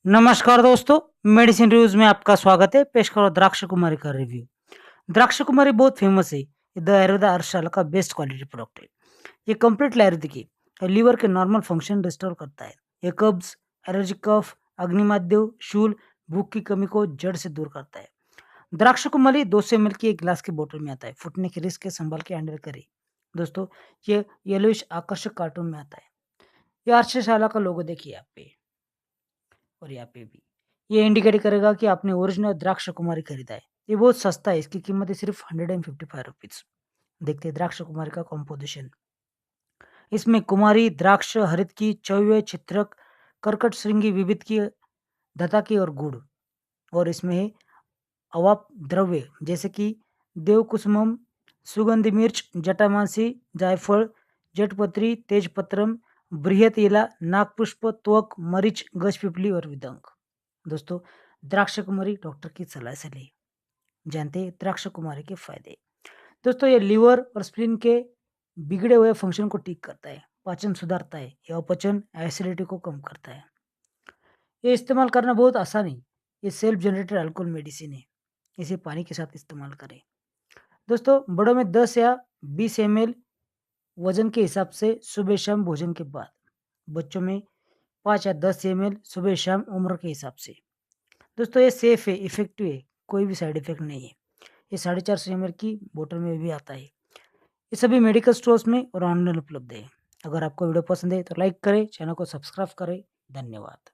नमस्कार दोस्तों, medicine reviews में आपका स्वागत है। पेश करो द्राक्ष कुमारी का रिव्यू। द्राक्ष कुमारी बहुत फेमस है। ये द आयुर्वेदा अर्शशाला का बेस्ट क्वालिटी प्रोडक्ट है। ये कंप्लीट आयुर्वेदिक है और लीवर के नॉर्मल फंक्शन रिस्टोर करता है। ये कब्ज, एलर्जिक कफ, अग्निमाद्य, शूल, भूख की कमी को जड़ से दूर करता है। द्राक्ष कुमारी 200 ml की एक गिलास की बोतल में आता है। फुटने के रिस्क के संभाल के हैंडल करें। दोस्तों, ये येलोइश आकर्षक कार्टून में आता है। ये अर्शशाला का लोगो देखिए यहाँ पे और यहाँ पे भी। ये इंडिकेट करेगा कि आपने ओरिजिनल द्राक्ष कुमारी खरीदा है। ये बहुत सस्ता है, इसकी कीमत है सिर्फ 155 रुपीज। देखते हैं द्राक्ष कुमारी का कॉम्पोजिशन। इसमें कुमारी, द्राक्ष, हरितकी, चौवे, चित्रक, कर्कट श्रृंगी, विविध की, धता की और गुड़। और इसमें है अवाप द्रव्य जैसे कि देवकुसुमम, सुगंधि मिर्च, जटामांसी, जायफल, जटपत्री, तेजपत्रम, बृहत इला, नागपुष्प, त्वक, मरीच, गजपिपली और विदंग। दोस्तों, द्राक्ष कुमारी डॉक्टर की सलाह से लें। जानते हैं द्राक्ष कुमारी के फायदे। दोस्तों, ये लीवर और स्प्लीन के बिगड़े हुए फंक्शन को ठीक करता है, पाचन सुधारता है, ये अपचन, एसिडिटी को कम करता है। ये इस्तेमाल करना बहुत आसान है। ये सेल्फ जनरेटेड अल्कोहल मेडिसिन है। इसे पानी के साथ इस्तेमाल करें। दोस्तों, बड़ों में 10 या 20 ml वजन के हिसाब से सुबह शाम भोजन के बाद। बच्चों में 5 या 10 ml सुबह शाम उम्र के हिसाब से। दोस्तों, ये सेफ है, इफेक्टिव है, कोई भी साइड इफेक्ट नहीं है। ये 450 ml की बोतल में भी आता है। ये सभी मेडिकल स्टोर्स में और ऑनलाइन उपलब्ध है। अगर आपको वीडियो पसंद है तो लाइक करें, चैनल को सब्सक्राइब करें। धन्यवाद।